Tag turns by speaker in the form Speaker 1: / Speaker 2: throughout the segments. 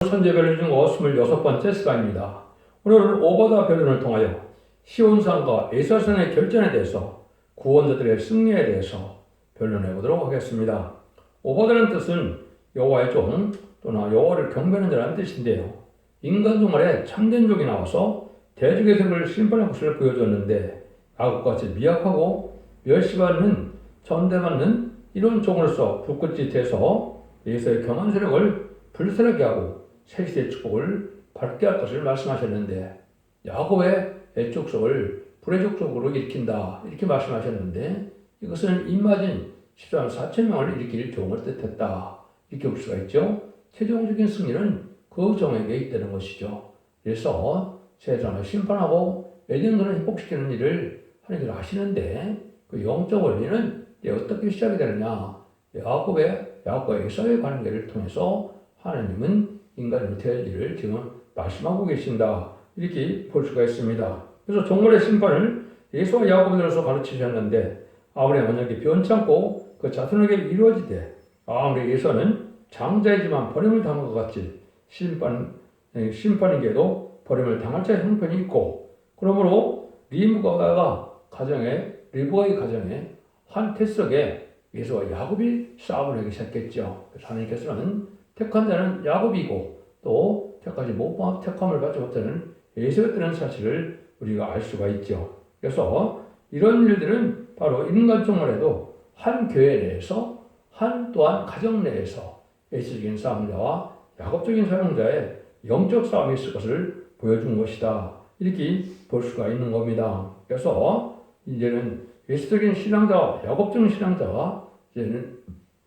Speaker 1: 선제 변론 중 26번째 시간입니다. 오늘은 오바다 변론을 통하여 시온산과 에사산의 결전에 대해서 구원자들의 승리에 대해서 변론해 보도록 하겠습니다. 오바다는 뜻은 여호와의 종 또는 여호와를 경배하는 자라는 뜻인데요. 인간 종말에 참된 종이 나와서 대적의 세력을 심판할 것을 보여줬는데 야곱같이 미약하고 멸시받는 전대받는 이런 종으로서 불꽃이 돼서 예수의 경한 세력을 불살하게 하고 새 시대의 축복을 받게 할 것을 말씀하셨는데 야곱의 애족속을 불의 족속으로 일으킨다 이렇게 말씀하셨는데 이것은 입맞은 14만 4천 명을 일으킬 종을 뜻했다 이렇게 볼 수가 있죠. 최종적인 승리는 그 종에게 있다는 것이죠. 그래서 세상을 심판하고 에덴을 행복시키는 일을 하나님께서 하시는데 그 영적 원리는 어떻게 시작이 되느냐. 야곱과 에사의 관계를 통해서 하나님은 인간의 태어지를 지금 말씀하고 계신다 이렇게 볼 수가 있습니다. 그래서 종말의 심판을 예수와 야곱으로서 가르치셨는데 아무리 언약이 변찮고 그 자손에게 이루어지되 아무리 예수는 장자이지만 버림을 당한 것 같이 심판에게도 버림을 당할 자의 형편이 있고 그러므로 리브가의 가정에 한 태석에 예수와 야곱이 싸움을 하기 시작했죠. 하나님께서는 택한 자는 야곱이고 또 택함을 받지 못하는 에서였다는 사실을 우리가 알 수가 있죠. 그래서 이런 일들은 바로 인간 종말에도 한 교회 내에서 또한 가정 내에서 에서적인 사용자와 야곱적인 사용자의 영적 싸움이 있을 것을 보여준 것이다. 이렇게 볼 수가 있는 겁니다. 그래서 이제는 에서적인 신앙자와 야곱적인 신앙자가 이제는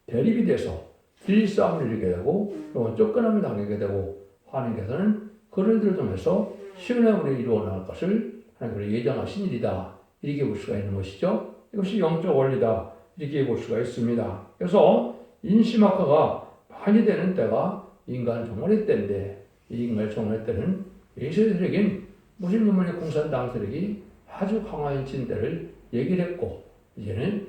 Speaker 1: 대립이 돼서 진리 싸움을 일으키게 되고 또 쫓겨남을 당하게 되고 하나님께서는 그런 일들을 통해서 시온의 이루어 나갈 것을 하나님께서 예정하신 일이다. 이렇게 볼 수가 있는 것이죠. 이것이 영적 원리다. 이렇게 볼 수가 있습니다. 그래서 인심학화가 많이 되는 때가 인간 종말의 때인데 이 인간 종말의 때는 예수의 세력인 무슬림 유목민의 공산당 세력이 아주 강화해진 때를 얘기를 했고 이제는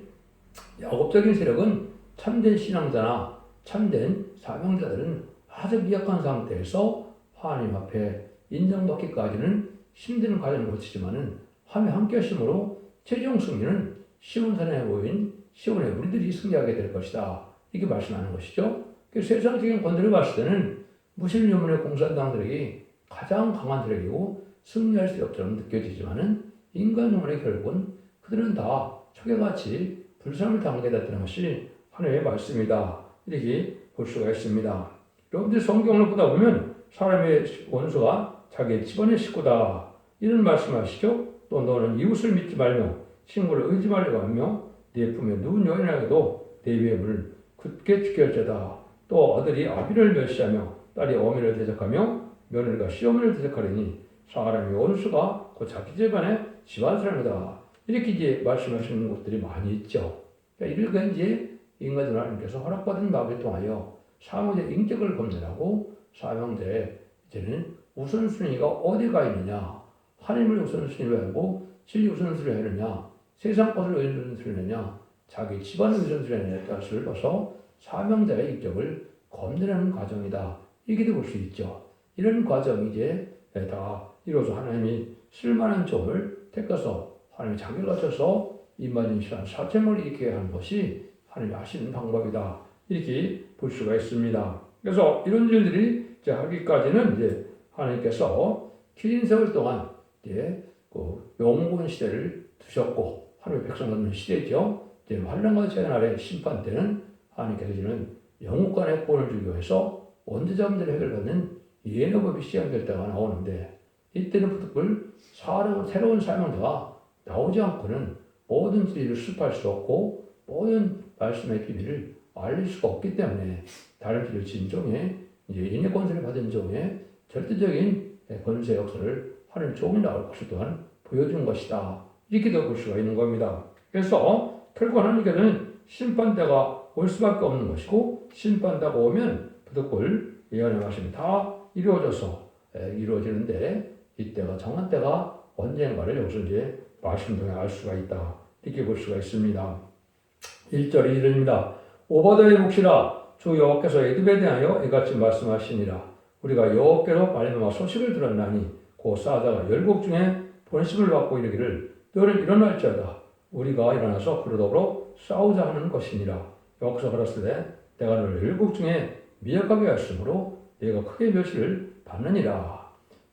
Speaker 1: 야곱적인 세력은 참된 신앙자나 참된 사명자들은 아주 미약한 상태에서 하나님 앞에 인정받기까지는 힘든 과정을 거치지만은 하나님 함께 하심으로 최종 승리는 시온산에 모인 시온의 우리들이 승리하게 될 것이다. 이렇게 말씀하는 것이죠. 그래서 세상적인 권위를 봤을 때는 무슬림 유목민의 공산당들이 가장 강한 세력이고 승리할 세력처럼 느껴지지만은 인간 유목민의 결국은 그들은 다 초계같이 불쌍을 당하게 됐다는 것이 하나님의 말씀이다. 이렇게 볼 수가 있습니다. 여러분들 성경을 보다 보면 사람의 원수가 자기 집안의 식구다. 이런 말씀하시죠. 또 너는 이웃을 믿지 말며 친구를 의지 말려고 하며 네 품에 누운 여인에게도 내 위험을 굳게 지킬 자다. 또 아들이 아비를 멸시하며 딸이 어미를 대적하며 며느리가 시어머니를 대적하리니 사람의 원수가 곧 자기 집안 사람이다. 이렇게 이제 말씀하시는 것들이 많이 있죠. 그러니까 이제 인간들 하나님께서 허락받은 마음을 통하여 사명자의 인격을 검열하고 사명자의 이제는 우선순위가 어디가 있느냐, 하나님을 우선순위로 하고 진리 우선순위로 하느냐, 세상 것을 우선순위로 하느냐, 자기 집안을 우선순위로 하느냐에 따라서 봐서 사명자의 인격을 검열하는 과정이다. 이렇게도 볼 수 있죠. 이런 과정이 이제 다 이루어서 하나님이 쓸만한 종을 택해서 하나님이 자기를 갖춰서 입맞은 시간 4천을 일으키게 하는 것이 하나님이 하시는 방법이다. 이렇게 볼 수가 있습니다. 그래서 이런 일들이 이제 하기까지는 이제 하나님께서 긴 세월 동안 이제 그 영원 시대를 두셨고 하나님의 백성들 시대죠. 이제 환란과 재난 아래 심판 때는 하나님께서 주는 영국간의 구원을 주기 위해서 원죄자 문제를 해결받는 예언의 법이 시행될 때가 나오는데 이때는 부득불 새로운 사명자가 나오지 않고는 모든 진리를 수습할 수 없고 모든 말씀의 비밀을 알릴 수가 없기 때문에 다른 길을 진 종의 인의 권세를 받은 종의 절대적인 권세 역사를 하는 종이 나올 것을 또한 보여준 것이다. 이렇게도 볼 수가 있는 겁니다. 그래서 결국 하나님께서는 심판대가 올 수밖에 없는 것이고 심판대가 오면 부득불 예언의 말씀이 다 이루어지는데 이때가 정한 때가 언젠가를 여기서 이제 말씀 통해 알 수가 있다. 이렇게 볼 수가 있습니다. 1절이 이릅니다. 오바다의 몫이라 주 여호와께서 에돔에 대하여 이같이 말씀하시니라. 우리가 여호와께로 말미암아 소식을 들었나니 곧 사자가 열국 중에 번식을 받고 이르기를 너는 일어날지어다 우리가 일어나서 그로 더불어 싸우자 하는 것이니라. 여기서 그랬으되 내가 너를 열국 중에 미약하게 하였으므로 내가 크게 멸시를 받느니라.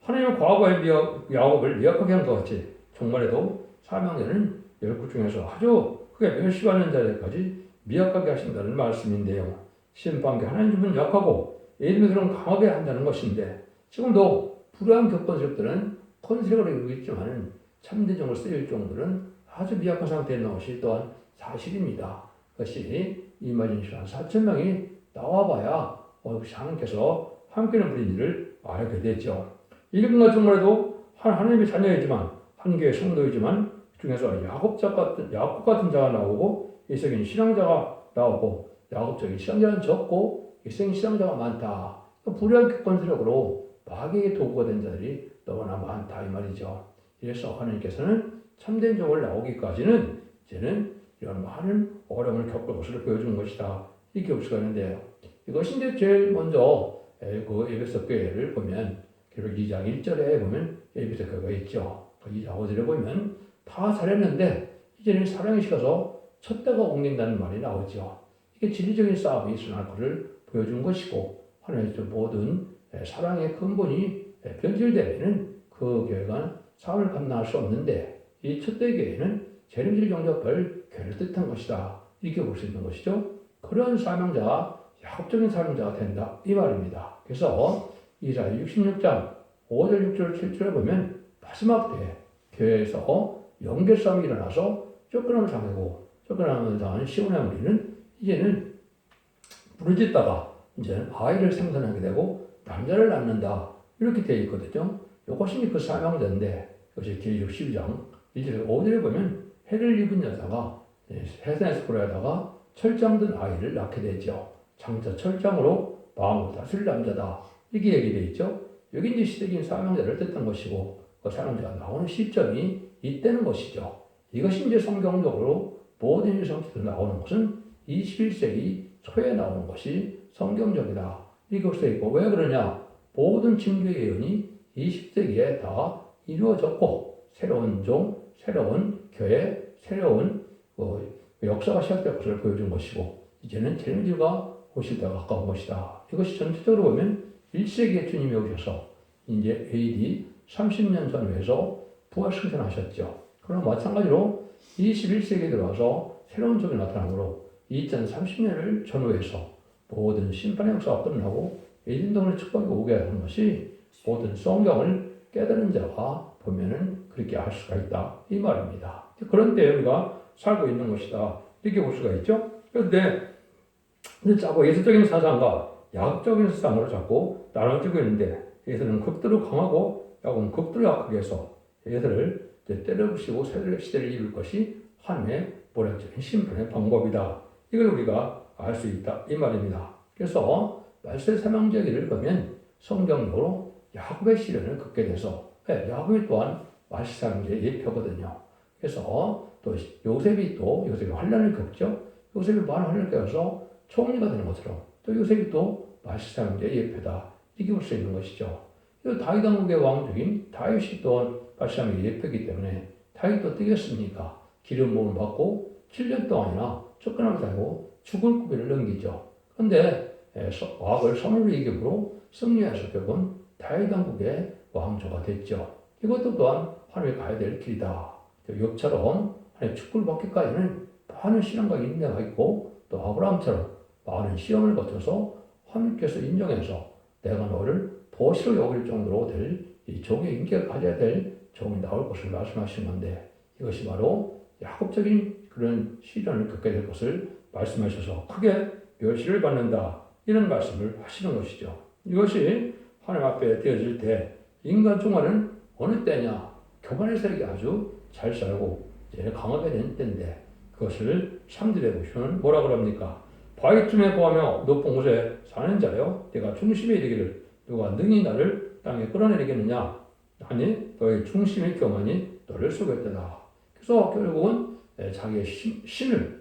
Speaker 1: 하나님은 과거에 야곱을 미약하게 한 것 같이 정말에도 사명자는 열국 중에서 아주 크게 멸시받는 자들까지 미약하게 하신다는 말씀인데요. 심판기 하나님 주는 약하고 에돔에서는 강하게 한다는 것인데 지금도 불우한 겪은 큰 세력을 이루고 있지만 참대적으로 쓰일 정도는 아주 미약한 상태에 있는 것이 또한 사실입니다. 그것이 이마진시간 4,000명이 나와봐야 하나님께서 함께는 부린 일을 알게 되죠. 이런 같은 말에도 하나님의 자녀이지만 한 교회 성도이지만 그 중에서 야곱 같은 자가 나오고 이적인 신앙자가 나오고 야곱적인 신앙자는 적고 이적인 신앙자가 많다. 불의한 객관세력으로 마귀의 도구가 된 자들이 너무나 많다 이 말이죠. 그래서 하나님께서는 참된 종을 나오기까지는 이제는 이런 많은 어려움을 겪을 것을 보여주는 것이다. 이렇게 볼 수가 있는데요. 이것이 이제 제일 먼저 그 에베소 교회를 보면 결국 2장 1절에 보면 에베소 교회가 있죠. 2장 5절에 보면 다 잘했는데 이제는 사랑이 식어서 쳤다가 옮긴다는 말이 나오죠. 이게 진리적인 싸움이 일어날 것을 보여준 것이고 하나님의 모든 사랑의 근본이 변질되면 그 교회가 싸움을 감당할 수 없는데 이 첫대 교회는 재림질 경접할 교회를 뜻한 것이다. 이렇게 볼 수 있는 것이죠. 그런 사명자가 야곱적인 사명자가 된다. 이 말입니다. 그래서 이사야 66장 5절 6절 7절에 보면 마지막 때 교회에서 연결 싸움이 일어나서 쫓겨남을 당하고 쫓겨남을 당하는 시온의 무리는 이제는 부르짖다가 이제 아이를 생산하게 되고 남자를 낳는다. 이렇게 되어 있거든요. 이것이 그 사명자인데 이것이 계시록 12장 1절 5절에 보면 해를 입은 여자가 해산에서 보려다가 철장든 아이를 낳게 되죠. 장차 철장으로 마음을 다스릴 남자다. 이렇게 얘기되어 있죠. 여기 이제 시대적인 사명자를 뜻한 것이고 그 사명자가 나오는 시점이 이때는 것이죠. 이것이 이제 성경적으로 모든 일성체로 나오는 것은 21세기 초에 나오는 것이 성경적이다. 이것도 있고 왜 그러냐? 모든 징계 예언이 20세기에 다 이루어졌고 새로운 종, 새로운 교회, 새로운 역사가 시작될 것을 보여준 것이고 이제는 재림주가 오실 때가 가까운 것이다. 이것이 전체적으로 보면 1세기에 주님이 오셔서 이제 AD 30년 전후에서 부활 승천하셨죠. 그럼 마찬가지로 21세기에 들어와서 새로운 종이 나타나므로 2030년을 전후해서 모든 심판의 역사가 끝나고 예진동을 축복이 오게 하는 것이 모든 성경을 깨달은 자가 보면은 그렇게 할 수가 있다. 이 말입니다. 그런 때에 우리가 살고 있는 것이다. 이렇게 볼 수가 있죠. 그런데 자꾸 예술적인 사상과 야곱적인 사상으로 자꾸 나눠지고 있는데 예술은 극도로 강하고 야곱은 극도로 약하게 해서 예술을 때려부시고 시대를 이룰 것이 하나님의 모략적인 심판의 방법이다. 이걸 우리가 알 수 있다. 이 말입니다. 그래서 말세 사명제기를 보면 성경적으로 야곱의 시련을 겪게 돼서 야곱이 또한 말세 사명제의 예표거든요. 그래서 또 요셉이 환란을 겪죠. 요셉이 많은 환란을 겪어서 총리가 되는 것처럼 또 요셉이 또 말세 사명제의 예표다. 이렇게 볼 수 있는 것이죠. 다윗 왕국의 왕족인 다윗이 또한 말세 사명제의 예표이기 때문에 다윗도 뛰겠습니까? 기름 부음을 받고 7년 동안이나 쫓겨나게 되고 죽을 고비를 넘기죠. 그런데 왕을 선으로 이김으로 승리해서 결국은 다윗 왕국의 왕조가 됐죠. 이것도 또한 하나님이 가야 될 길이다. 욥처럼 하나님의 축복을 받기까지는 많은 시련과 인내가 있고 또 아브라함처럼 많은 시험을 거쳐서 하나님께서 인정해서 내가 너를 보시로 여길 정도로 될 이 종의 인격을 가져야 될 종이 나올 것을 말씀하신 건데 이것이 바로 야곱적인 그런 시련을 겪게 될 것을 말씀하셔서 크게 멸시를 받는다. 이런 말씀을 하시는 것이죠. 이것이 하나님 앞에 되어질 때 인간 중화는 어느 때냐? 교만의 세력이 아주 잘 살고 이제 강하게 된 때인데 그것을 3절에 보시면 뭐라 그럽니까? 바위틈에 거하며 높은 곳에 사는 자여 내가 중심에 이르기를 누가 능히 나를 땅에 끌어내리겠느냐? 아니 너의 중심의 교만이 너를 속였더라. 그래서 결국은 자기의 힘을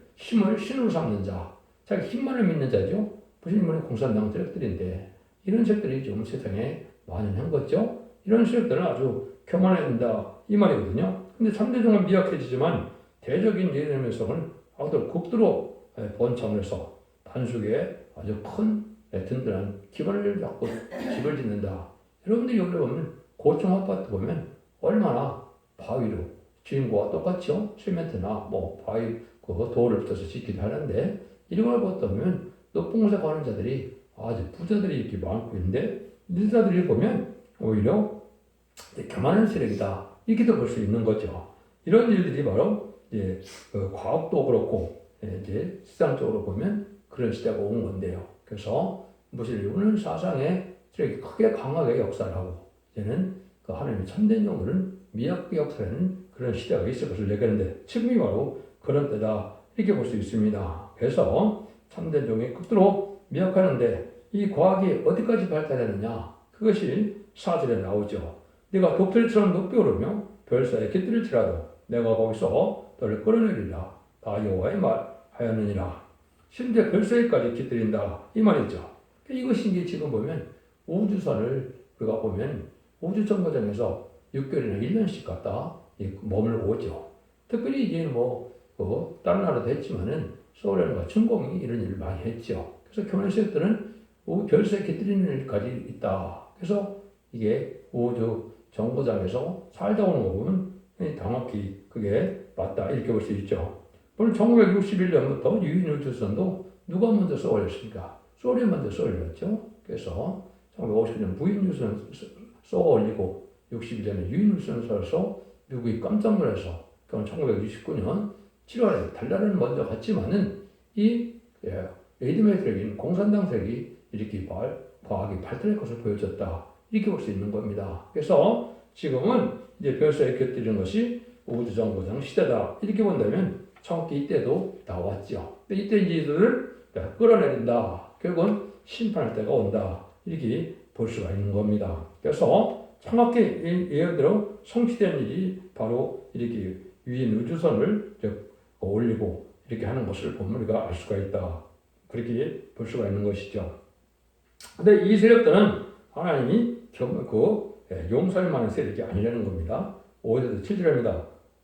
Speaker 1: 신으로 삼는 자, 자기 힘만을 믿는 자죠. 부신문의 공산당 세력들인데 이런 책들이 지금 세상에 만연한 거죠. 이런 세력들은 아주 교만해야 된다 이 말이거든요. 근데 3대종은 미약해지지만 대적인 예레미야 해석은 아주 극도로 번창을 해서 단속에 아주 큰 든든한 기반을 잡고 집을 짓는다. 여러분들이 여기 보면 고층 아파트 보면 얼마나 바위로 주인과 똑같죠. 시멘트나 뭐 바위 그 돌을 붙여서 짓기도 하는데 이런 걸 보면 높은 곳에 가는 자들이 아주 부자들이 이렇게 많고 있는데 이런 자들이 보면 오히려 교만한 세력이다 이렇게도 볼 수 있는 거죠. 이런 일들이 바로 이제 과학도 그렇고 이제 시장적으로 보면 그런 시대가 온 건데요. 그래서 무슬림은 사상에 이렇게 크게 강하게 역사를 하고 이제는 그 하나님의 참된 영혼은 미약하게 역사하는 그런 시대가 있을 것을 얘기하는데 지금이 바로 그런 때다 이렇게 볼 수 있습니다. 그래서 참된 종이 극도로 미약하는데 이 과학이 어디까지 발달했느냐 그것이 사절에 나오죠. 네가 독수리처럼 높이 오르며 별사에 깃들을 치라도 내가 거기서 너를 끌어내리라 다 여호와의 말하였느니라. 심지어 별사에까지 깃들인다 이 말이죠. 이것이 이제 지금 보면 우주선을 우리가 보면 우주 정거장에서 6개월이나 1년씩 갔다 머물고 오죠. 특별히 이제 다른 나라도 했지만은 소련과 중공이 이런 일을 많이 했죠. 그래서 교만세력들은 별사에 깃들이는 일까지 있다. 그래서 이게 우주 정거장에서 살다 오는 거 보면 정확히 그게 맞다 이렇게 볼 수 있죠. 물론 1961년부터 유인우주선도 누가 먼저 쏘올렸습니까? 소련이 먼저 쏘올렸죠. 그래서 1950년 무인우주선 쏘올리고 61년에 유인우주선 쏘아서 미국이 깜짝 놀라서 1969년 7월에 달나라는 먼저 갔지만은 에이드메이 세력인 공산당 세력이 이렇게 과학이 발달할 것을 보여줬다. 이렇게 볼 수 있는 겁니다. 그래서 지금은 이제 별사에 곁들이는 것이 우주정거장 시대다. 이렇게 본다면 정확히 이때도 나왔죠. 이때 이들을 끌어내린다. 결국은 심판할 때가 온다. 이렇게 볼 수가 있는 겁니다. 그래서 정확히 예를 들어 성취된 일이 바로 이렇게 위인 우주선을 올리고 이렇게 하는 것을 보면 우리가 알 수가 있다. 그렇게 볼 수가 있는 것이죠. 근데 이 세력들은 하나님이 용서할 만한 세력이 아니라는 겁니다. 5절에서 7절입니다.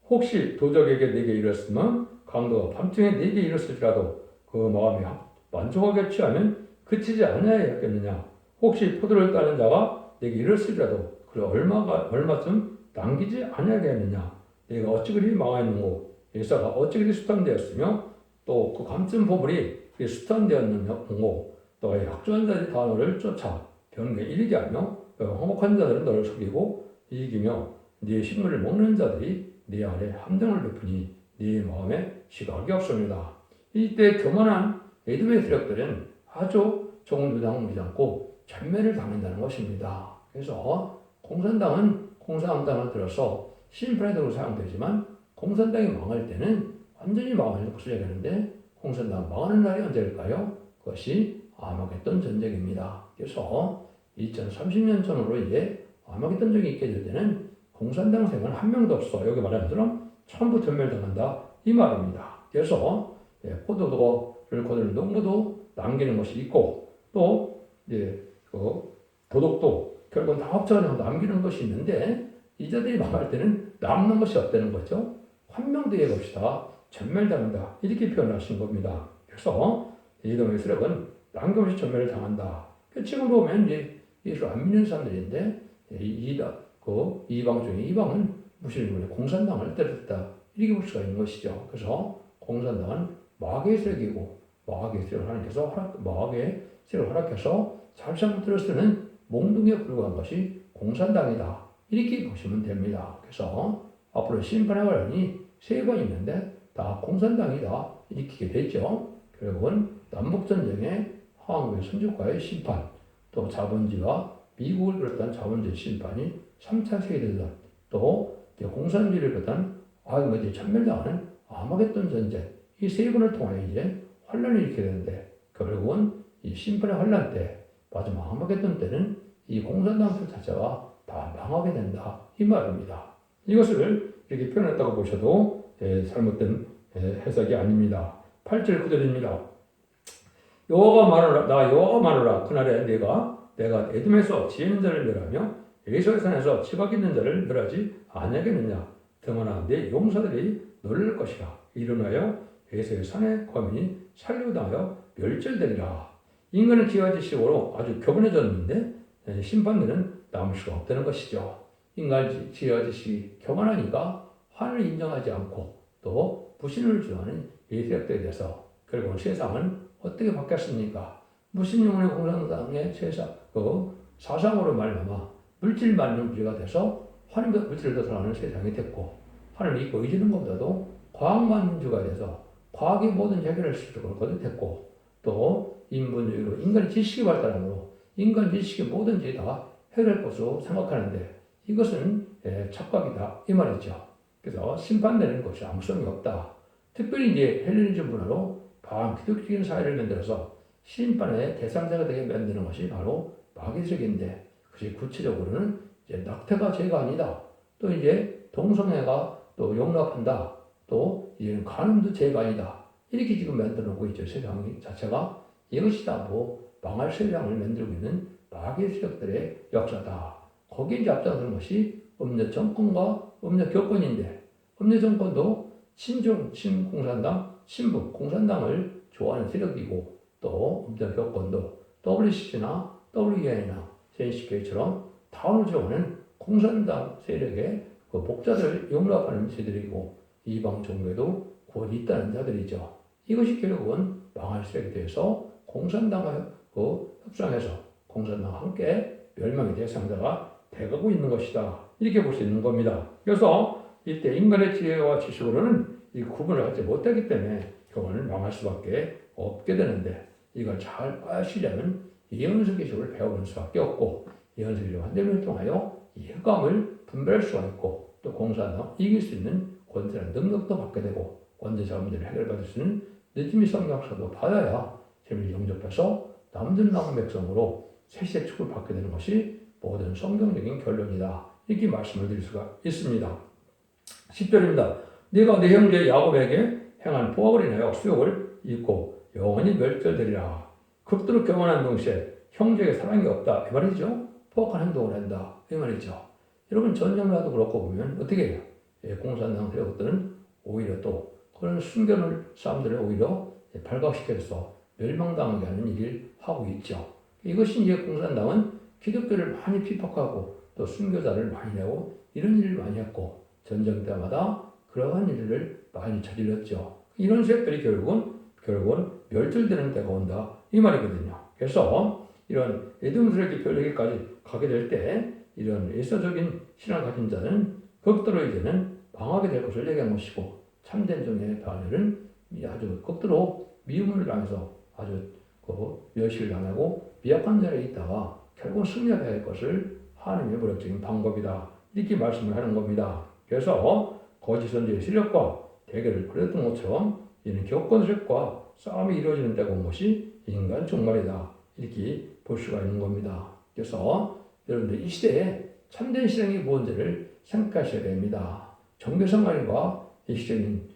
Speaker 1: 혹시 도적에게 내게 이르렀으면 강도가 밤중에 내게 이르렀을지라도 그 마음이 만족하게 취하면 그치지 아니하였겠느냐. 혹시 포도를 따는 자가 내게 이르렀을지라도 그를 얼마쯤 남기지 아니하겠느냐. 내가 어찌 그리 망하였는고 예사가 어찌 그리 수탄되었으며 또 그 감춘 보물이 수탄되었는고 너의 약조한 자들이 다 너를 쫓아 병에 이르게 하며 화목한 자들은 너를 속이고 이기며 네 식물을 먹는 자들이 네 아래 함정을 베푸니 네 마음에 시각이 없습니다. 이때 교만한 에돔의 세력들은 아주 좋은 주장을 하지 않고 전멸을 당한다는 것입니다. 그래서 공산당을 들어서 심판의 사용되지만 공산당이 망할 때는 완전히 망할 것을 얘기하는데 공산당 망하는 날이 언제일까요? 그것이 아마겟돈 전쟁입니다. 그래서 2030년 전으로 이제 아마겟돈 전쟁이 있게 될 때는 공산당 세력은 한 명도 없어. 여기 말하는 것처럼 전부 전멸당한다. 이 말입니다. 그래서 포도를 거두는 농부도 남기는 것이 있고 또 도덕도 결국은 다 합쳐서 남기는 것이 있는데 이 자들이 망할 때는 남는 것이 없다는 거죠. 한 명도 예가 없이 다 전멸당한다. 이렇게 표현하신 겁니다. 그래서 이dom의 세력은 남김없이 전멸을 당한다. 지금 보면 이제 예수 안 믿는 사람들인데 이방 중에 이방은 무슬림의 공산당을 때렸다. 이렇게 볼 수가 있는 것이죠. 그래서 공산당은 마귀의 세력이고 마귀의 세력을 허락해서 잘 잘못을 쓰는 몽둥이에 불과한 것이 공산당이다. 이렇게 보시면 됩니다. 그래서 앞으로 심판의 관련이 3번 있는데 다 공산당이다. 이렇게 되죠. 결국은 남북전쟁의 한국의 선조과의 심판, 또 자본주의와 미국을 비롯한 자본주의 심판이 3차 세계대전, 또 공산주의를 비롯한 전멸당하는 아마겟돈 전쟁, 이 3번을 통하여 이제 환란이 일으키게 되는데 결국은 이 심판의 환란 때, 마지막 아마겟돈 때는 이 공산당들 자체가 다 망하게 된다. 이 말입니다. 이것을 이렇게 표현했다고 보셔도 잘못된 해석이 아닙니다. 8절 9절입니다. 여호와가 말하라, 나 여호와가 말하라. 그날에 내가 내가 에돔에서 지혜 있는 자를 멸하며 에서의 산에서 지각 있는 자를 멸하지 아니하겠느냐. 등하나 내 용사들이 놀랄 것이라. 이름하여 에서의 산의 거민이 살려당하여 멸절되리라. 인간은 지혜지식으로 아주 교만해졌는데 심판되는 남을 수가 없다는 것이죠. 인간 지혜지식이 교만하니까 하나님을 인정하지 않고 또 불신을 주장하는 이 세력들에 대해서 결국은 세상은 어떻게 바뀌었습니까? 무신용의 공산당의 사상으로 말미암아 물질 만능주의가 돼서 하나님의 물질을 더 사랑하는 세상이 됐고, 하나님을 믿고 의지는 것보다도 과학만주가 돼서 과학이 모든 해결할 수 있도록 거듭했고, 또 인본주의로 인간의 지식이 발달함으로 인간 지식이 뭐든지 다 해결할 것으로 생각하는데, 이것은 착각이다 이 말이죠. 그래서 심판되는 것이 아무 소용이 없다. 특별히 이제 헬레니즘 문화로 반기독적인 사회를 만들어서 심판의 대상자가 되게 만드는 것이 바로 마귀적인데, 그것이 구체적으로는 이제 낙태가 죄가 아니다. 또 이제 동성애가 또 용납한다. 또 이제는 간음도 죄가 아니다. 이렇게 지금 만들어 놓고 있죠. 세상 자체가. 이것이 다 망할 세상을 만들고 있는 마귀 세력들의 역사다. 거기에 이제 앞장서는 것이 음녀 정권과 음녀 교권인데, 음녀 정권도 친공산당, 친북 공산당을 좋아하는 세력이고, 또 음녀 교권도 WCC나 WEA나 JCK처럼 다운을 좋아하는 공산당 세력의 그 복자들을 용납하는 세력이고, 이방 종교에도 곧 있다는 자들이죠. 이것이 결국은 망할 세력에 대해서 공산당과 협상해서 공산당과 함께 멸망의 대상자가 돼가고 있는 것이다. 이렇게 볼 수 있는 겁니다. 그래서 이때 인간의 지혜와 지식으로는 이 구분을 하지 못하기 때문에 결국은 망할 수밖에 없게 되는데, 이걸 잘 아시려면 이현수 기술을 배우는 수밖에 없고, 이현수 기술 환대를 통하여 이 흑암을 분별할 수가 있고, 또 공산당 이길 수 있는 권세한 능력도 받게 되고, 원죄자 문제를 해결받을 수 있는 느낌이 성경학사도 받아야 재미를 영접해서 남들 남은 백성으로 세시의 축을 받게 되는 것이 모든 성경적인 결론이다. 이렇게 말씀을 드릴 수가 있습니다. 10절입니다. 네가 내 형제 야곱에게 행한 포악을 인하여 수욕을 입고 영원히 멸절되리라. 극도로 교만한 동시에 형제에게 사랑이 없다 이 말이죠. 포악한 행동을 한다 이 말이죠. 여러분 전쟁나도 그렇고 보면 어떻게 해요? 공산당 세력들은 오히려 또 그런 순결을 사람들을 오히려 발각시켜서 멸망당하게 하는 일을 하고 있죠. 이것이 이제 공산당은 기독교를 많이 핍박하고 또 순교자를 많이 내고 이런 일을 많이 했고, 전쟁 때마다 그러한 일을 많이 저질렀죠. 이런 세력들이 결국은 멸절되는 때가 온다 이 말이거든요. 그래서 이런 에돔스럽게 멸망까지 가게 될 때 이런 예서적인 신앙을 가진 자는 극도로 이제는 망하게 될 것을 얘기한 것이고, 참된 종의 반열은 아주 극도로 미움을 당해서 아주 멸시를 당하고 미약한 자리에 있다가 결국 승리하게 할 것을 하나님의 무력적인 방법이다 이렇게 말씀을 하는 겁니다. 그래서 거짓 선지의 실력과 대결을 벌였던 것처럼 이는 교권 세력과 싸움이 이루어지는 때가 온 것이 인간 종말이다 이렇게 볼 수가 있는 겁니다. 그래서 여러분들 이 시대에 참된 신앙이 뭔지를 생각하셔야 됩니다. 종교생활과 일시적인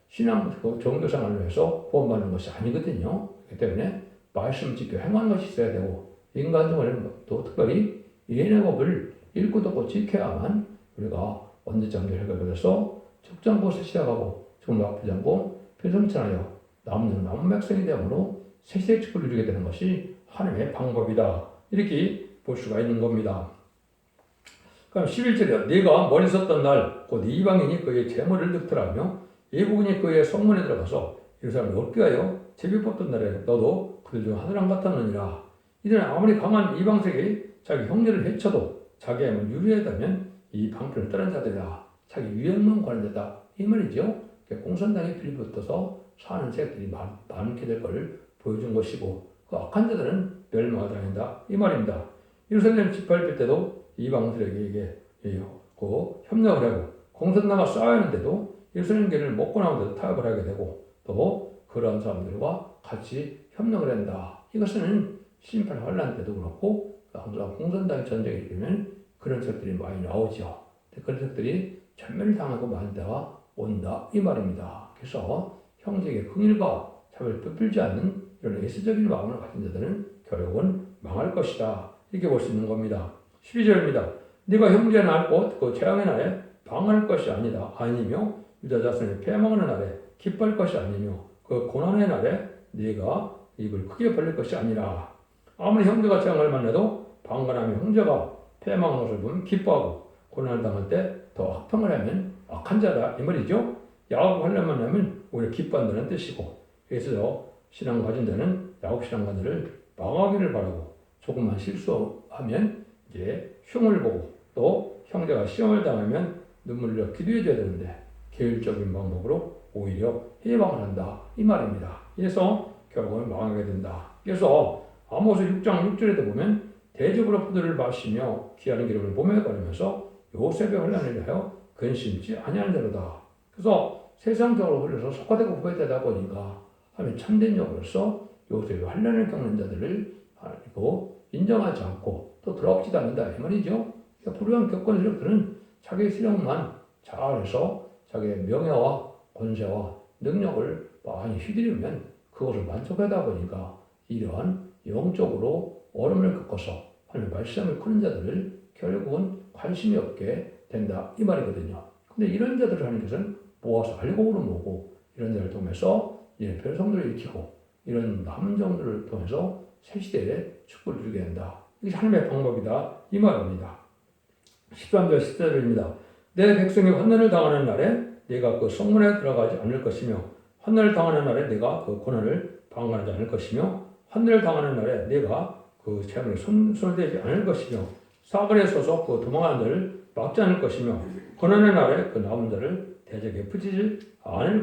Speaker 1: 신앙, 종교생활로 해서 구원받는 것이 아니거든요. 그렇기 때문에 말씀 지켜 행하는 것이 있어야 되고, 인간적으로는 또 특별히 예언의 법을 읽고 듣고 지켜야만 우리가 원죄장교 해결해서 적장 곳에 시작하고 정말 아프지 않고 표정천하여 남은 백성이 되므로 세세의 축복을 누리게 되는 것이 하나님의 방법이다. 이렇게 볼 수가 있는 겁니다. 그럼 11절에 네가 머리 썼던 날 곧 이방인이 그의 재물을 득들하며 예부군이 그의 성문에 들어가서 예루살렘을 얻게 하여 제비 뽑던 날에 너도 그들 중 하나랑 같았느니라. 이들은 아무리 강한 이방색이 자기 형제를 해쳐도 자기의 힘을 유리하다면 이 방편을 떠난 자들이라. 자기 위험만 관한 자다 이 말이죠. 공산당에 빌붙어서 사는 세력들이 많게 될 것을 보여준 것이고, 그 악한 자들은 멸망을 당한다 이 말입니다. 예루살렘 집회할 때도 이방 세력에게 협력을 하고, 공산당과 싸워야 하는데도 예루살렘 교회를 먹고 나오는데도 타협을 하게 되고, 또 그러한 사람들과 같이 협력을 한다. 이것은 심판 환란 때도 그렇고 항상 공산당의 전쟁이 일으키면 그런 것들이 많이 나오죠. 그런 것들이 전멸을 당하고 만 때가 온다 이 말입니다. 그래서 형제에게 긍휼과 차별을 베풀지 않는 이런 예수적인 마음을 가진 자들은 결국은 망할 것이다. 이렇게 볼 수 있는 겁니다. 12절입니다. 네가 형제 날 곧 그 재앙의 날에 방할 것이 아니다. 아니며 유다 자손의 패망하는 날에 기뻐할 것이 아니며 그 고난의 날에 네가 입을 크게 벌릴 것이 아니라. 아무리 형제가 재앙을 만나도 방관하며 형제가 패망한 것을 보면 기뻐하고 고난을 당할 때 더 학평을 하면 악한 자다 이 말이죠. 야곱 환난 만나면 오히려 기뻐한다는 뜻이고, 그래서 신앙 가진 자는 야곱 신앙가들을 망하기를 바라고 조금만 실수하면 이제 흉을 보고 또 형제가 시험을 당하면 눈물을 흘려 기도해 줘야 되는데 계율적인 방법으로 오히려 해방을 한다 이 말입니다. 그래서 결국은 망하게 된다. 그래서 아모스 6장 6절에도 보면 대적으로 포도를 마시며 귀하는 기름을 몸에 바르면서 요셉의 환난을 위하여 근심치 아니하는 자로다. 그래서 세상적으로 흘려서 속화되고 후회되다 보니까 하면 참된 영으로서 요셉의 환난을 겪는 자들을 알고 인정하지 않고 또 돌아오지도 않는다 이 말이죠. 그러니까 불우한 겪은 세력들은 자기 실력만 잘해서 자기의 명예와 권세와 능력을 많이 휘두르면 그것을 만족하다 보니까 이러한 영적으로 어려움을 겪어서 하나님 말씀을 크는 자들을 결국은 관심이 없게 된다 이 말이거든요. 근데 이런 자들을 하는 것은 모아서 알고는 뭐고 이런 자를 통해서 별성들을 익히고 이런 남은 정들을 통해서 새 시대에 축복을 이루게 된다. 이게 하나님의 방법이다 이 말입니다. 13절 14절입니다. 내 백성이 환난을 당하는 날에 내가 그 성문에 들어가지 않을 것이며 환난을 당하는 날에 내가 그 고난을 방관하지 않을 것이며 환난을 당하는 날에 내가 그 재물에 손대지 않을 것이며 사거리에 서서 그 도망하는 자를 막지 않을 것이며 고난의 날에 그 남은 자를 대적에 붙이지 않을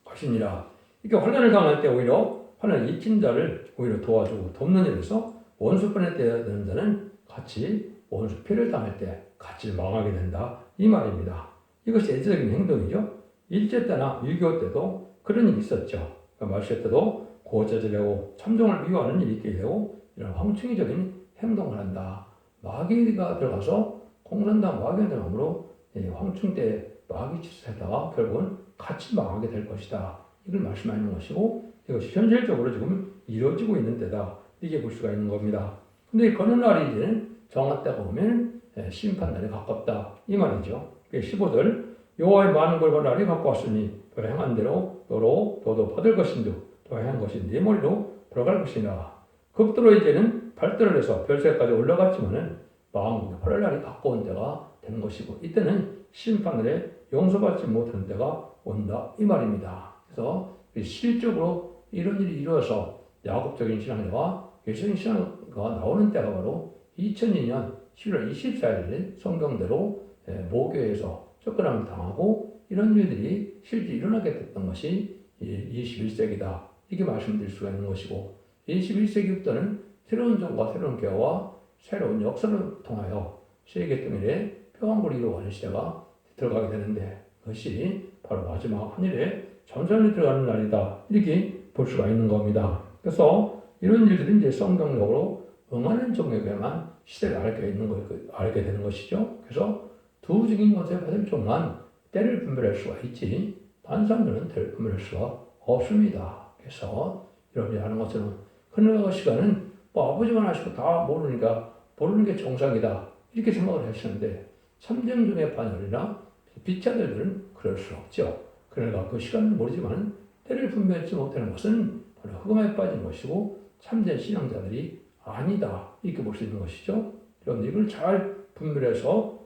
Speaker 1: 것이니라. 이렇게 환난을 당할 때 오히려 환난을 익힌 자를 오히려 도와주고 돕는 일에서 원수편에 되는 자는 같이 원수 피를 당할 때 같이 망하게 된다 이 말입니다. 이것이 애적인 행동이죠. 일제 때나 6.25 때도 그런 일이 있었죠. 말세 때도 고자질하고 참종을 미워하는 일이 있게 되고 이런 황충이적인 행동을 한다. 마귀가 들어가서 공산당 마귀가 들어가므로 황충 때 마귀 짓을 결국은 같이 망하게 될 것이다. 이걸 말씀하는 것이고 이것이 현실적으로 지금 이루어지고 있는 때다. 이게 볼 수가 있는 겁니다. 근데 그런 날이 이제 정확하다고 보면 심판날에 가깝다. 이 말이죠. 15절 여호와의 많은 벌과 날이 가까웠으니 또 행한 대로 너도 받을 것인도 또 행한 것이 네 머리로 들어갈 것이라. 극도로 이제는 발달을 해서 별세까지 올라갔지만은 마음이 벌할 날이 가까운 때가 되는 것이고 이때는 심판날에 용서받지 못하는 때가 온다. 이 말입니다. 그래서 실적으로 이런 일이 이루어서 야곱적인 신앙자와 예수적인 신앙가 나오는 때가 바로 2002년 11월 24일 성경대로 모교에서 쫓겨남을 당하고 이런 일들이 실제 일어나게 됐던 것이 21세기다. 이렇게 말씀드릴 수가 있는 것이고 21세기부터는 새로운 정과 새로운 교회와 새로운 역사를 통하여 세계 통일의 평화를 이루어가는 시대가 들어가게 되는데 그것이 바로 마지막 하늘에 전선이 들어가는 날이다. 이렇게 볼 수가 있는 겁니다. 그래서 이런 일들이 이제 성경적으로 응하는 종에게만 시대를 알게 되는 것이죠. 그래서 두 증인 것에 받을 종만 때를 분별할 수가 있지 다른 사람들은 때를 분별할 수가 없습니다. 그래서 여러분이 아는 것처럼 흐르는 시간은 아버지만 하시고 다 모르니까 모르는 게 정상이다. 이렇게 생각을 하시는데 참정중의 반열이나 빛자들은 그럴 수 없죠. 그러니까 그 시간을 모르지만 때를 분별하지 못하는 것은 바로 흑암에 빠진 것이고 참된 신앙자들이 아니다. 이렇게 볼 수 있는 것이죠. 여러분 이걸 잘 분별해서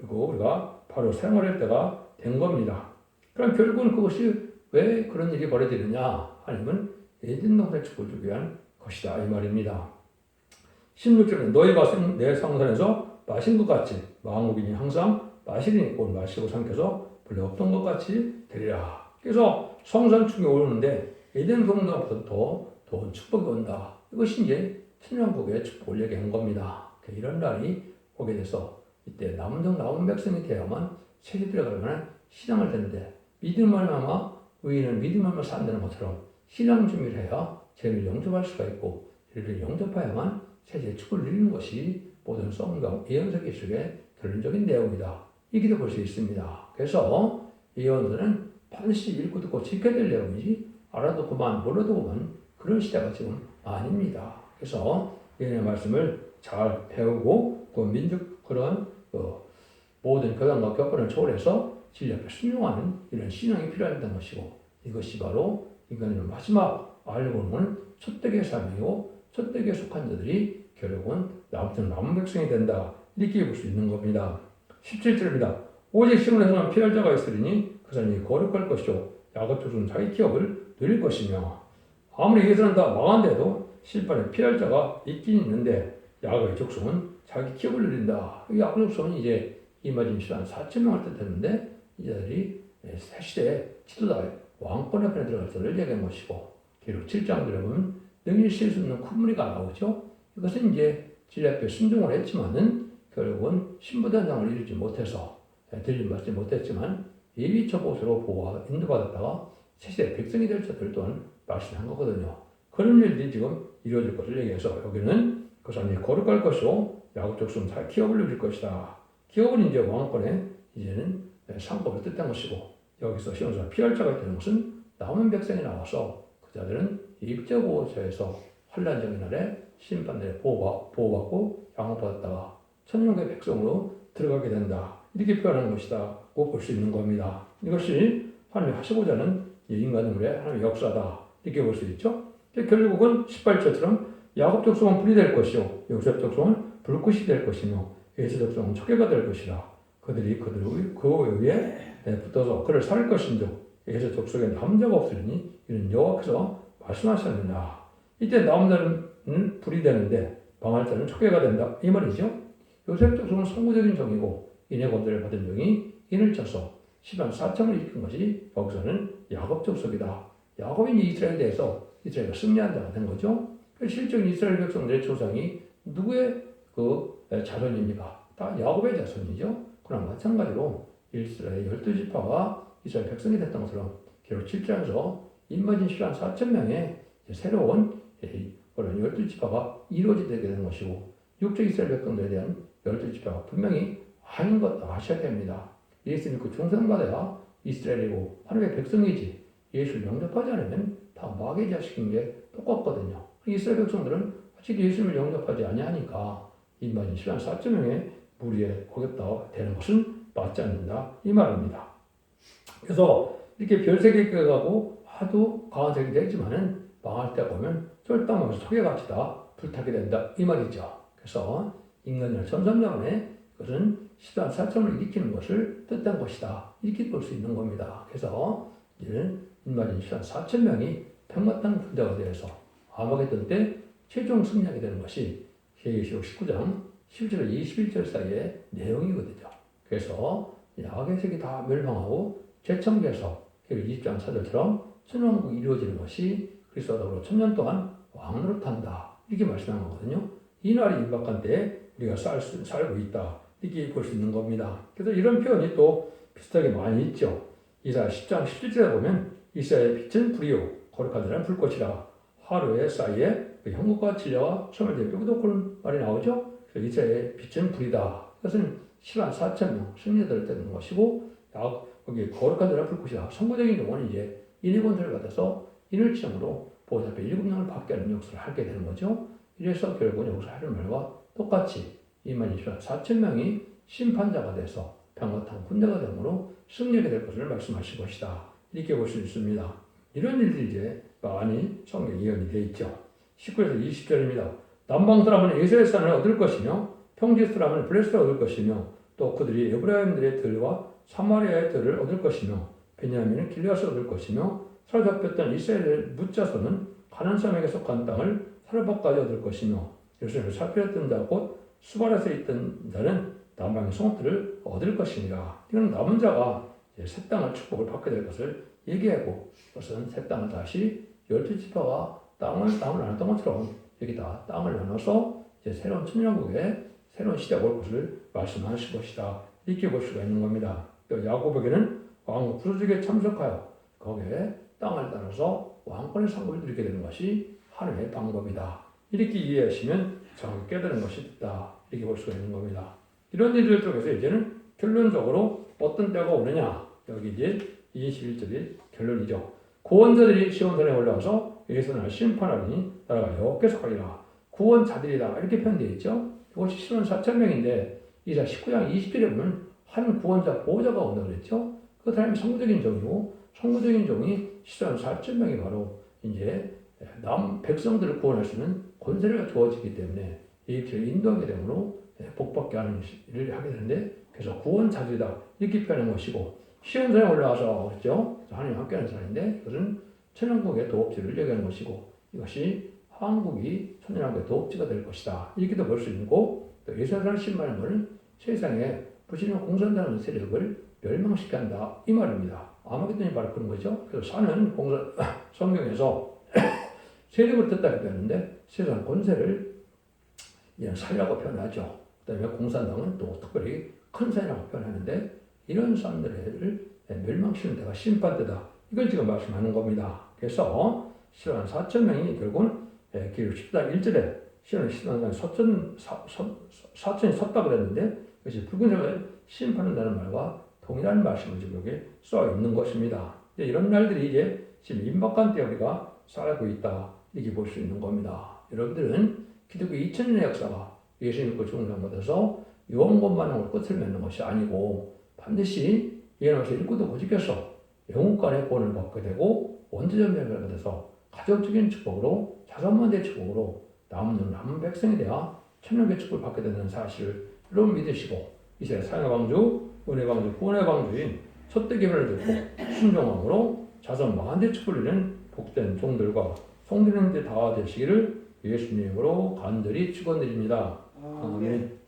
Speaker 1: 우리가 바로 생활할 때가 된 겁니다. 그럼 결국은 그것이 왜 그런 일이 벌어지느냐 아니면 에덴 동산의 축복을 주기 위한 것이다. 이 말입니다. 16절에 너희가 내 성산에서 마신 것 같이 망국인이 항상 마시리니 곧 마시고 삼켜서 본래 없던 것 같이 되리라. 그래서 성산 축복이 오르는데 에덴 동산보다 더 축복이 온다. 이것이 이제 천년국의 축복을 얘기한 겁니다. 이런 날이 오게 돼서 이때 남은 백성이 되어야만 세계들에 가려면 신앙을 되는데 믿음을 말미암아 의인은 믿음을 말미암아 산다는 것처럼 신앙 준비를 해야 죄를 영접할 수가 있고 죄를 영접해야만 세계의 축복을 누리는 것이 모든 성경 예언서기 속의 결론적인 내용이다. 이렇게도 볼 수 있습니다. 그래서 예언서는 반드시 읽고 듣고 지켜야 될 내용이지 알아도 그만 몰라도 그만 그런 시대가 지금 아닙니다. 그래서 예언의 말씀을 잘 배우고 그 민족 그런 모든 교단과 교권을 초월해서 진리 앞에 순종하는 이런 신앙이 필요하다는 것이고 이것이 바로 인간의 마지막 알고는 첫대기의 삶이고 첫대기에 속한 자들이 결국은 남은 백성이 된다. 이렇게 볼 수 있는 겁니다. 17절입니다. 오직 시온에서는 피할 자가 있으리니 그 사람이 거룩할 것이요 야곱 족속은 자기 기업을 누릴 것이며 아무리 이스라엘은 다 망한데도 심판에 피할 자가 있긴 있는데 야곱의 족속은 자기 기업을 누린다. 야곱 족속은 이제 이마진 시간 4천 명을 뜻했는데 이들이 새 시대의 지도자 왕권 앞에 들어갈 때를 얘기한 것이고 기록 7장 들어보면 능히 쉴 수 있는 큰 무리가 나오죠. 이것은 이제 진리 앞에 순종을 했지만은 결국은 신부단장을 이루지 못해서 들림받지 못했지만 예비처 곳으로 보호와 인도받았다가 새시대 백성이 될 자들 또한 말씀한 거거든요. 그런 일들이 지금 이루어질 것을 얘기해서 여기는 그 사람이 거룩할 것이요 야곱 족속은 잘 기업을 누릴 것이다. 기업은 이제 왕권에 이제는 상법을 뜻한 것이고 여기서 시온에서 피할 자가 있다는 것은 남은 백성이 나와서 그 자들은 입제보호처에서 환란적인 날에 심판들의 보호받고 양호받았다가 천년의 백성으로 들어가게 된다. 이렇게 표현하는 것이다고 볼 수 있는 겁니다. 이것이 하나님이 하시고자 하는 인간의 하나님의 역사다. 이렇게 볼 수 있죠. 결국은 18절처럼 야곱 족속은 불이 될 것이요 요셉 족속은 불꽃이 될 것이며 에서 족속은 초계가 될 것이라. 그들이 그 위에 붙어서 그를 살 것인즉 에서 족속에 남자가 없으리니 이는 여호와께서 말씀하셨느니라. 이때 남은 자는 불이 되는데 방할 자는 초계가 된다. 이 말이죠. 요셉 족속은 선구적인 종이고 인의 권세를 받은 종이 인을 쳐서 시반 4천을 일으킨 것이 여기서는 야곱 족속이다. 야곱이 이스라엘에 대해서 이스라엘가 승리한 자가 된 거죠. 실적인 이스라엘 백성들의 조상이 누구의 자손입니까? 다 야곱의 자손이죠. 그러나 마찬가지로 이스라엘 12지파가 이스라엘 백성이 됐던 것처럼 기록 7장에서 인마진 시간 4천 명의 새로운 그런 12지파가 이루어지게 되는 것이고 육적 이스라엘 백성들에 대한 12지파가 분명히 아닌 것도 아셔야 됩니다. 예수 믿고 충성받아야 이스라엘이고 하나님의 백성이지 예수를 영접하지 않으면 다 마귀의 자식인 게 똑같거든요. 이스라엘 백성들은 아직 예수를 영접하지 아니하니까 인마진 시간 4천 명의 무리에 거겼다 되는 것은 맞지 않는다 이 말입니다. 그래서 이렇게 별세계 가고 하도 강한 세력이 되지만은 망할 때 보면 쫄딱하면서 소개같이 다 불타게 된다 이 말이죠. 그래서 인간을 점점점에 그것은 시간 4천을 일으키는 것을 뜻한 것이다 이렇게 볼 수 있는 겁니다. 그래서 이제는 인마진 시간 4천 명이 백마탄 군대가 되어서 아마겟돈 때 최종 승리하게 되는 것이 계시록 19장 11절 21절 사이의 내용이거든요. 그래서 야곱의 다 멸망하고 재청돼서 20장 4절처럼 천왕국이 이루어지는 것이 그리스도로 1000년 동안 왕노릇한다 이렇게 말씀한 거거든요. 이 날이 임박한 때 우리가 살고 있다 이렇게 볼 수 있는 겁니다. 그래서 이런 표현이 또 비슷하게 많이 있죠. 이사야 10장 17절에 보면 이스라엘의 빛은 불이요 거룩한 자는 불꽃이라 하루에 사이에 형국과 진리와 소멸되어 뼈도 그런 말이 나오죠. 그래서 이스라엘의 빛은 불이다. 이것은 시간 4천 명 승리자들을 뜻하는 것이고 거기 거룩한 자는 불꽃이다. 선구적인 경우는 이제 인의 권세를 받아서 인을 지정으로 보호자 앞에 7명을 받게 하는 역사를 하게 되는 거죠. 이래서 결국은 여기서 하는 말과 똑같이 24,000 명이 심판자가 돼서 병거탄 군대가 되므로 승리하게 될 것을 말씀하신 것이다. 이렇게 볼 수 있습니다. 이런 일들이 이제 많이 성경에 예언이 되어 있죠. 19에서 20절입니다. 남방 사람은 이스라엘 산을 얻을 것이며 평지 사람은 블레스를 얻을 것이며 또 그들이 에브라임들의 들과 사마리아의 들을 얻을 것이며 베냐민은 길앗을 얻을 것이며 사로잡혔던 이스라엘의 뭇자손은 가나안 사람에게 속한 땅을 사르밧까지 얻을 것이며 예루살렘을 살펴했던 자 곧 수발에서 있던 자는 남방의 성읍들을 얻을 것이니라. 이건 남은 자가 새 땅을 축복을 받게 될 것을 얘기하고 그것은 새 땅을 다시 12지파가 땅을 나눴던 것처럼 여기다 땅을 나눠서 이제 새로운 천년왕국의 새로운 시대가 올 것을 말씀하신 것이다. 이렇게 볼 수가 있는 겁니다. 또 야곱에게는 왕국 부서지게 참석하여 거기에 땅을 나눠서 왕권의 상급을 누리게 되는 것이 하나님의 방법이다. 이렇게 이해하시면 정확히 깨달은 것이 있다. 이렇게 볼 수가 있는 겁니다. 이런 일들 쪽에서 이제는 결론적으로 어떤 때가 오느냐. 여기 이제 21절이 결론이죠. 구원자들이 시온산에 올라와서 예수는 심판하니 나라가 여호께서 하리라. 구원자들이다 이렇게 표현되어 있죠. 이것이 신원 4,000명인데 이자 19장 20절에 보면 한 구원자 보호자가 온다고 그랬죠. 그 사람이 성부적인 종이고 성부적인 종이 시선 4,000명이 바로 이제 남 백성들을 구원할 수 있는 권세가 주어지기 때문에 이 길을 인도하게 되므로 복받게 하는 일을 하게 되는데 그래서 구원자들이다 이렇게 표현한 것이고 쉬운 산에 올라와서 그랬죠. 하나님 함께하는 산인데 그것은 천연국의 도업지를 얘기하는 것이고 이것이 한국이 천연국의 도업지가 될 것이다 이렇게도 볼 수 있고 또 예수라는 신발은 것은 세상에 부신을 공산당하는 세력을 멸망시켜야 한다 이 말입니다. 아마겟돈이 바로 그런 거죠. 그래서 산은 성경에서 세력을 뜻다고 표현하는데 세상 권세를 산이라고 표현하죠. 그 다음에 공산당은 또 특별히 큰 산이라고 표현하는데 이런 산들을 멸망시키는 데가 심판대다. 이걸 지금 말씀하는 겁니다. 그래서 시간 4,000명이 결국은 기록 10장 1절에 시간 4천이 섰다고 그랬는데 그것이 붉은색을 심판한다는 말과 동일한 말씀을 지금 여기 써 있는 것입니다. 이런 날들이 이제 지금 임박한 때 우리가 살고 있다. 이렇게 볼 수 있는 겁니다. 여러분들은 기독교 2000년의 역사가 예수 믿고 죽는 것에서 유언권만으로 끝을 맺는 것이 아니고 반드시 예언에서 일구도 고집해서 영국간의 구원을 받게 되고 원죄전 멸망을 받아서 가족적인 축복으로 자선만대의 축복으로 남은 백성이 되어 천년의 축복을 받게 되는 사실을 여러분 믿으시고 이제 사랑의 방주, 은혜의 방주, 구원의 방주인 첫대 계명을 듣고 순종함으로 자선 만대 축복을 이루는 복된 종들과 성도님들 다 되시기를 예수님으로 간절히 축원드립니다. 아멘.